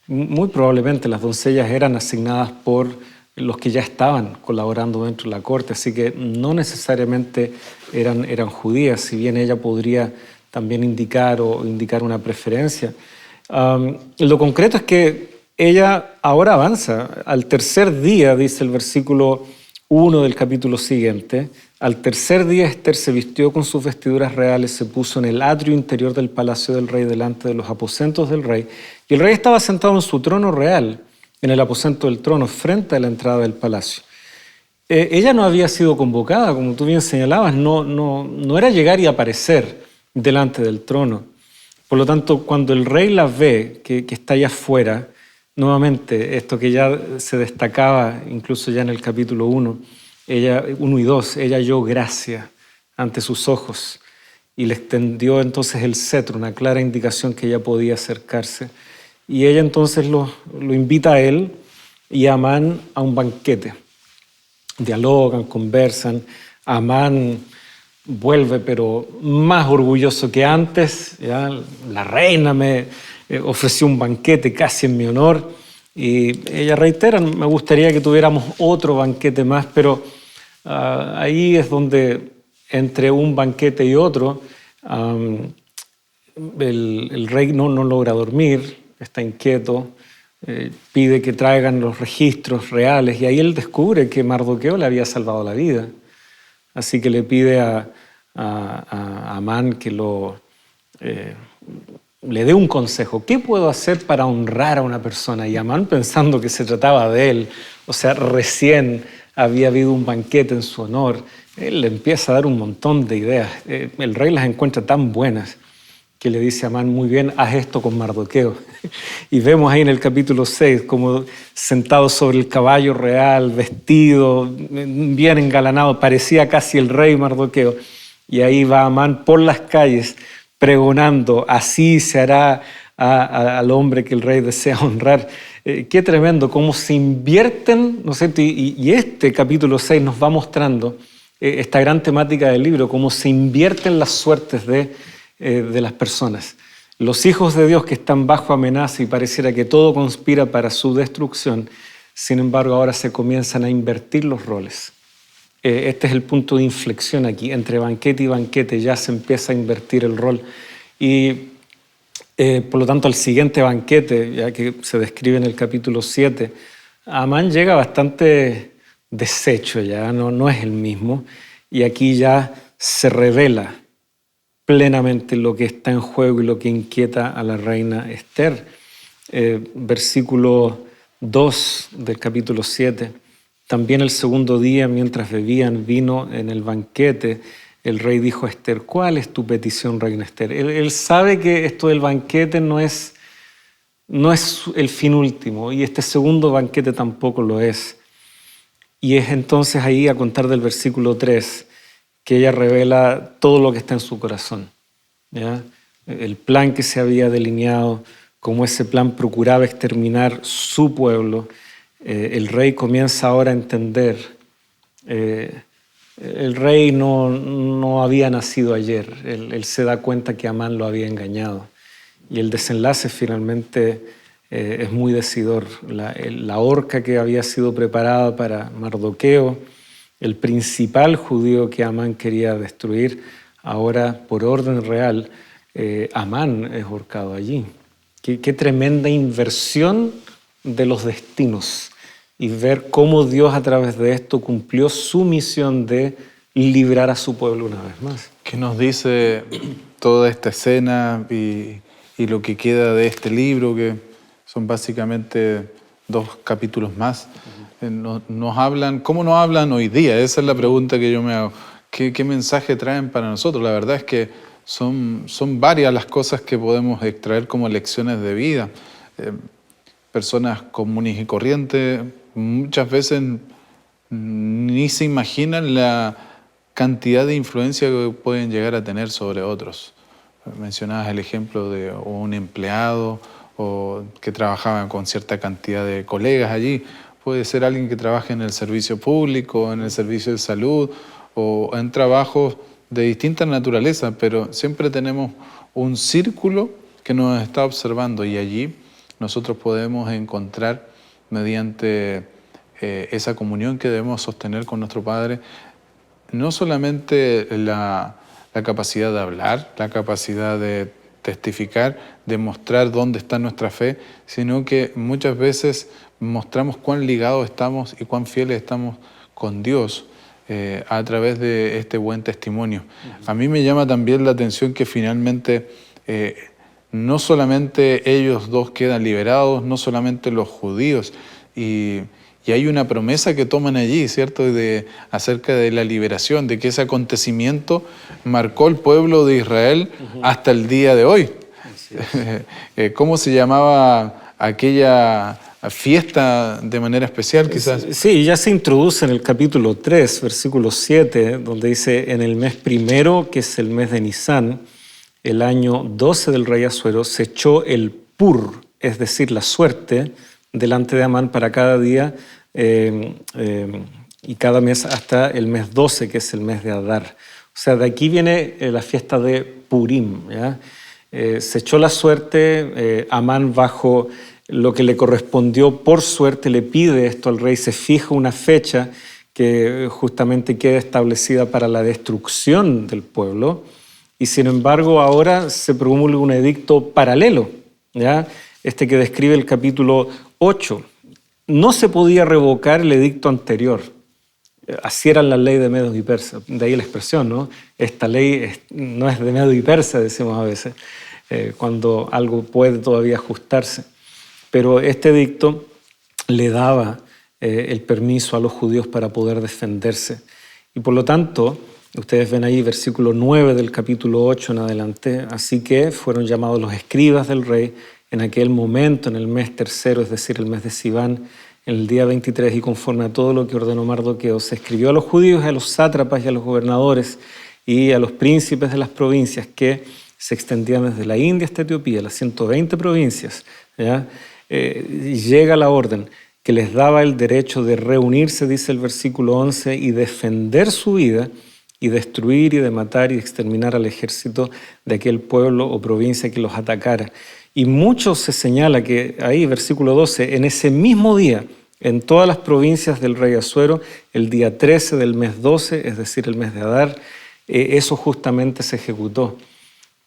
Muy probablemente las doncellas eran asignadas por los que ya estaban colaborando dentro de la corte, así que no necesariamente eran judías, si bien ella podría también indicar una preferencia. Lo concreto es que ella ahora avanza. Al tercer día, dice el versículo 1 del capítulo siguiente, al tercer día Esther se vistió con sus vestiduras reales, se puso en el atrio interior del palacio del rey delante de los aposentos del rey, y el rey estaba sentado en su trono real, en el aposento del trono, frente a la entrada del palacio. Ella no había sido convocada, como tú bien señalabas, no era llegar y aparecer delante del trono. Por lo tanto, cuando el rey la ve, que está allá afuera, nuevamente, esto que ya se destacaba incluso ya en el capítulo 1 y 2, ella halló gracia ante sus ojos y le extendió entonces el cetro, una clara indicación que ella podía acercarse. Y ella entonces lo invita a él y a Amán a un banquete. Dialogan, conversan. Amán vuelve, pero más orgulloso que antes. ¿Ya? La reina me ofreció un banquete casi en mi honor. Y ella reitera, me gustaría que tuviéramos otro banquete más, pero ahí es donde entre un banquete y otro el rey no logra dormir, está inquieto, pide que traigan los registros reales y ahí él descubre que Mardoqueo le había salvado la vida. Así que le pide a Amán que le dé un consejo. ¿Qué puedo hacer para honrar a una persona? Y Amán, pensando que se trataba de él, o sea, recién había habido un banquete en su honor, él le empieza a dar un montón de ideas. El rey las encuentra tan buenas que le dice a Amán, muy bien, haz esto con Mardoqueo. Y vemos ahí en el capítulo 6 como sentado sobre el caballo real, vestido, bien engalanado, parecía casi el rey Mardoqueo. Y ahí va Amán por las calles pregonando, así se hará al hombre que el rey desea honrar. Qué tremendo, cómo se invierten, ¿no es cierto? Y este capítulo 6 nos va mostrando esta gran temática del libro, cómo se invierten las suertes de las personas. Los hijos de Dios que están bajo amenaza y pareciera que todo conspira para su destrucción, sin embargo ahora se comienzan a invertir los roles. Este es el punto de inflexión aquí, entre banquete y banquete ya se empieza a invertir el rol. Y por lo tanto al siguiente banquete, ya que se describe en el capítulo 7, Amán llega bastante deshecho ya, no es el mismo, y aquí ya se revela plenamente lo que está en juego y lo que inquieta a la reina Esther. Versículo 2 del capítulo 7. También el segundo día, mientras bebían vino en el banquete, el rey dijo a Esther, ¿cuál es tu petición, reina Esther? Él sabe que esto del banquete no es el fin último y este segundo banquete tampoco lo es. Y es entonces ahí, a contar del versículo 3, que ella revela todo lo que está en su corazón. ¿Ya? El plan que se había delineado, cómo ese plan procuraba exterminar su pueblo. El rey comienza ahora a entender. El rey no había nacido ayer. Él se da cuenta que Amán lo había engañado. Y el desenlace finalmente es muy decidor. La horca que había sido preparada para Mardoqueo, el principal judío que Amán quería destruir, ahora por orden real, Amán es ahorcado allí. Qué tremenda inversión de los destinos y ver cómo Dios a través de esto cumplió su misión de librar a su pueblo una vez más. ¿Qué nos dice toda esta escena y lo que queda de este libro, que son básicamente 2 capítulos más? Nos hablan, ¿cómo nos hablan hoy día? Esa es la pregunta que yo me hago. ¿Qué mensaje traen para nosotros? La verdad es que son varias las cosas que podemos extraer como lecciones de vida. Personas comunes y corrientes muchas veces ni se imaginan la cantidad de influencia que pueden llegar a tener sobre otros. Mencionabas el ejemplo de un empleado o que trabajaba con cierta cantidad de colegas allí. Puede ser alguien que trabaje en el servicio público, en el servicio de salud o en trabajos de distinta naturaleza, pero siempre tenemos un círculo que nos está observando y allí nosotros podemos encontrar mediante esa comunión que debemos sostener con nuestro Padre, no solamente la capacidad de hablar, la capacidad de testificar, de mostrar dónde está nuestra fe, sino que muchas veces mostramos cuán ligados estamos y cuán fieles estamos con Dios a través de este buen testimonio. A mí me llama también la atención que finalmente no solamente ellos dos quedan liberados, no solamente los judíos, y hay una promesa que toman allí, ¿cierto?, acerca de la liberación, de que ese acontecimiento marcó el pueblo de Israel hasta el día de hoy. ¿Cómo se llamaba aquella fiesta de manera especial, quizás? Sí, ya se introduce en el capítulo 3, versículo 7, donde dice: en el mes primero, que es el mes de Nisán, el año 12 del rey Asuero, se echó el pur, es decir, la suerte, delante de Amán para cada día y cada mes hasta el mes 12, que es el mes de Adar. O sea, de aquí viene la fiesta de Purim, ¿ya? Se echó la suerte, Amán bajo lo que le correspondió por suerte le pide esto al rey, se fija una fecha que justamente queda establecida para la destrucción del pueblo, y sin embargo ahora se promulga un edicto paralelo, ¿ya? Este que describe el capítulo 8. No se podía revocar el edicto anterior. Así era la ley de Medos y Persas. De ahí la expresión, ¿no? Esta ley no es de Medos y Persas, decimos a veces, cuando algo puede todavía ajustarse. Pero este edicto le daba el permiso a los judíos para poder defenderse. Y por lo tanto, ustedes ven ahí versículo 9 del capítulo 8 en adelante, así que fueron llamados los escribas del rey en aquel momento, en el mes tercero, es decir, el mes de Siván, en el día 23, y conforme a todo lo que ordenó Mardoqueo, se escribió a los judíos, a los sátrapas y a los gobernadores y a los príncipes de las provincias que se extendían desde la India hasta Etiopía, las 120 provincias, ¿ya? Llega la orden que les daba el derecho de reunirse, dice el versículo 11, y defender su vida y destruir y de matar y exterminar al ejército de aquel pueblo o provincia que los atacara. Y mucho se señala que ahí, versículo 12, en ese mismo día, en todas las provincias del rey Asuero, el día 13 del mes 12, es decir, el mes de Adar, eso justamente se ejecutó.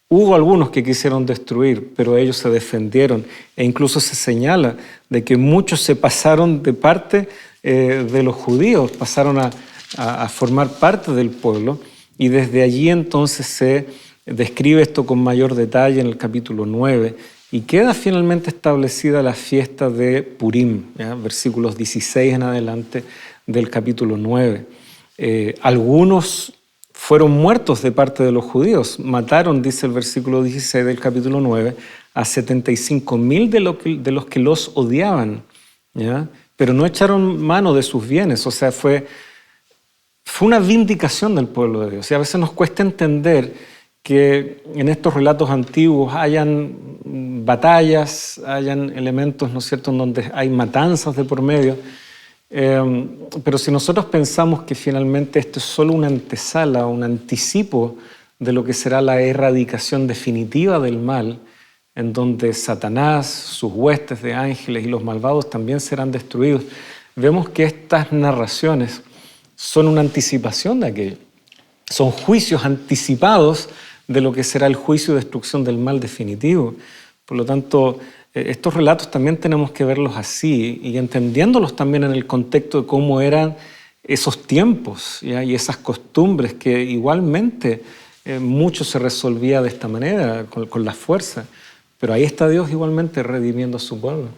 Hubo algunos que quisieron destruir, pero ellos se defendieron, e incluso se señala de que muchos se pasaron de parte de los judíos, pasaron a formar parte del pueblo, y desde allí entonces se describe esto con mayor detalle en el capítulo 9, y queda finalmente establecida la fiesta de Purim, ¿ya? Versículos 16 en adelante del capítulo 9. Algunos fueron muertos de parte de los judíos. Mataron, dice el versículo 16 del capítulo 9, a 75,000 de los que los odiaban, ¿ya? Pero no echaron mano de sus bienes. O sea, fue una vindicación del pueblo de Dios. Y a veces nos cuesta entender que en estos relatos antiguos hayan batallas, hayan elementos, ¿no es cierto?, en donde hay matanzas de por medio. Pero si nosotros pensamos que finalmente esto es solo una antesala, un anticipo de lo que será la erradicación definitiva del mal, en donde Satanás, sus huestes de ángeles y los malvados también serán destruidos, vemos que estas narraciones son una anticipación de aquello. Son juicios anticipados de lo que será el juicio de destrucción del mal definitivo. Por lo tanto, estos relatos también tenemos que verlos así y entendiéndolos también en el contexto de cómo eran esos tiempos, ¿ya? Y esas costumbres que igualmente mucho se resolvía de esta manera, con la fuerza. Pero ahí está Dios igualmente redimiendo a su pueblo.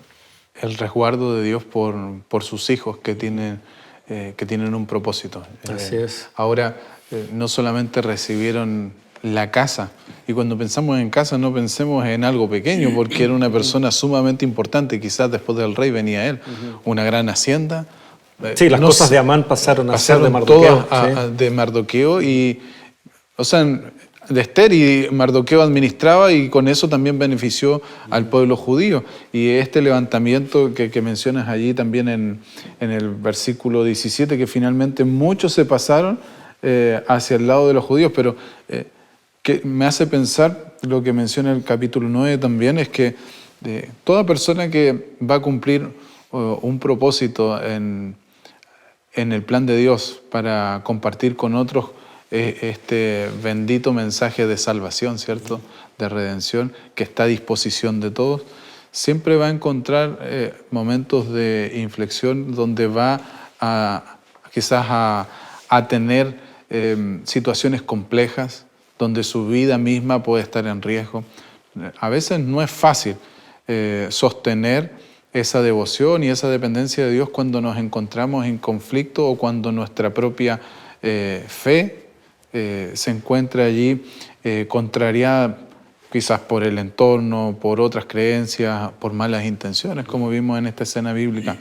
El resguardo de Dios por sus hijos que tienen un propósito. Así es. Ahora, no solamente recibieron la casa. Y cuando pensamos en casa no pensemos en algo pequeño, porque era una persona sumamente importante. Quizás después del rey venía él, una gran hacienda. Sí, las cosas de Amán pasaron a ser de Mardoqueo. Todas de Mardoqueo o sea, de Esther, y Mardoqueo administraba y con eso también benefició al pueblo judío. Y este levantamiento que mencionas allí también en el versículo 17, que finalmente muchos se pasaron hacia el lado de los judíos, pero que me hace pensar lo que menciona el capítulo 9 también, es que toda persona que va a cumplir un propósito en el plan de Dios para compartir con otros este bendito mensaje de salvación, ¿cierto? De redención, que está a disposición de todos, siempre va a encontrar momentos de inflexión donde va quizás a tener situaciones complejas, donde su vida misma puede estar en riesgo. A veces no es fácil sostener esa devoción y esa dependencia de Dios cuando nos encontramos en conflicto o cuando nuestra propia fe se encuentra allí contrariada quizás por el entorno, por otras creencias, por malas intenciones, como vimos en esta escena bíblica.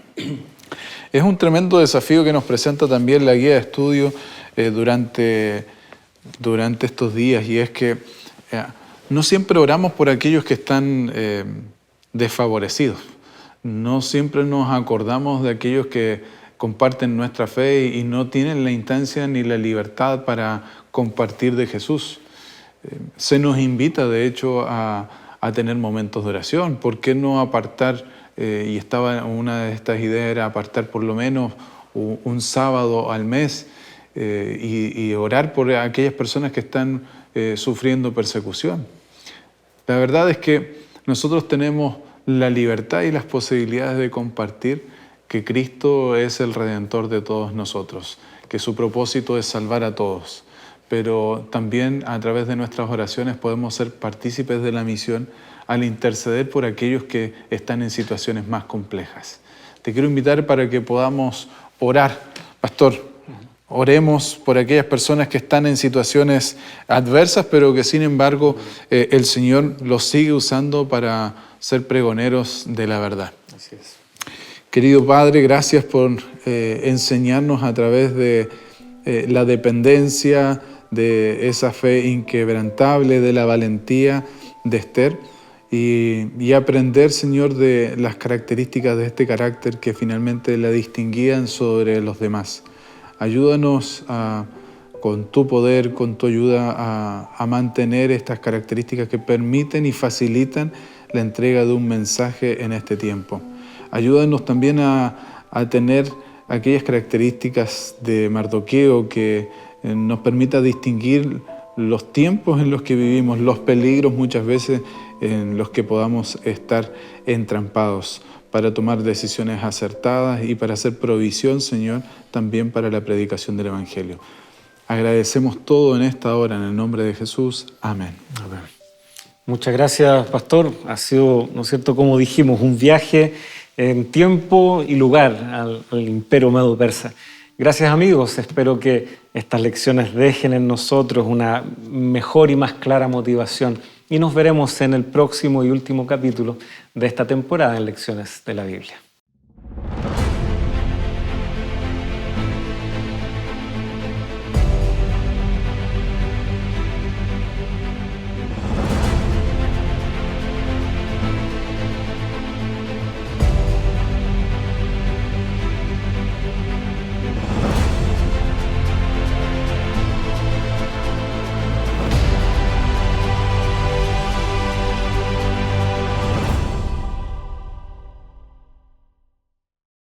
Es un tremendo desafío que nos presenta también la guía de estudio durante estos días, y es que no siempre oramos por aquellos que están desfavorecidos. No siempre nos acordamos de aquellos que comparten nuestra fe y no tienen la instancia ni la libertad para compartir de Jesús. Se nos invita, de hecho, a tener momentos de oración. ¿Por qué no apartar? Y una de estas ideas era apartar por lo menos un sábado al mes y orar por aquellas personas que están sufriendo persecución. La verdad es que nosotros tenemos la libertad y las posibilidades de compartir que Cristo es el Redentor de todos nosotros, que su propósito es salvar a todos, pero también a través de nuestras oraciones podemos ser partícipes de la misión al interceder por aquellos que están en situaciones más complejas. Te quiero invitar para que podamos orar. Pastor, oremos por aquellas personas que están en situaciones adversas, pero que sin embargo el Señor los sigue usando para ser pregoneros de la verdad. Así es. Querido Padre, gracias por enseñarnos a través de la dependencia, de esa fe inquebrantable, de la valentía de Esther y aprender, Señor, de las características de este carácter que finalmente la distinguían sobre los demás. Ayúdanos con tu poder, con tu ayuda a mantener estas características que permiten y facilitan la entrega de un mensaje en este tiempo. Ayúdanos también a tener aquellas características de Mardoqueo que nos permita distinguir los tiempos en los que vivimos, los peligros muchas veces en los que podamos estar entrampados, para tomar decisiones acertadas y para hacer provisión, Señor, también para la predicación del Evangelio. Agradecemos todo en esta hora, en el nombre de Jesús. Amén. Amén. Muchas gracias, Pastor. Ha sido, ¿no es cierto?, como dijimos, un viaje en tiempo y lugar al imperio medo-persa. Gracias, amigos. Espero que estas lecciones dejen en nosotros una mejor y más clara motivación. Y nos veremos en el próximo y último capítulo de esta temporada en Lecciones de la Biblia.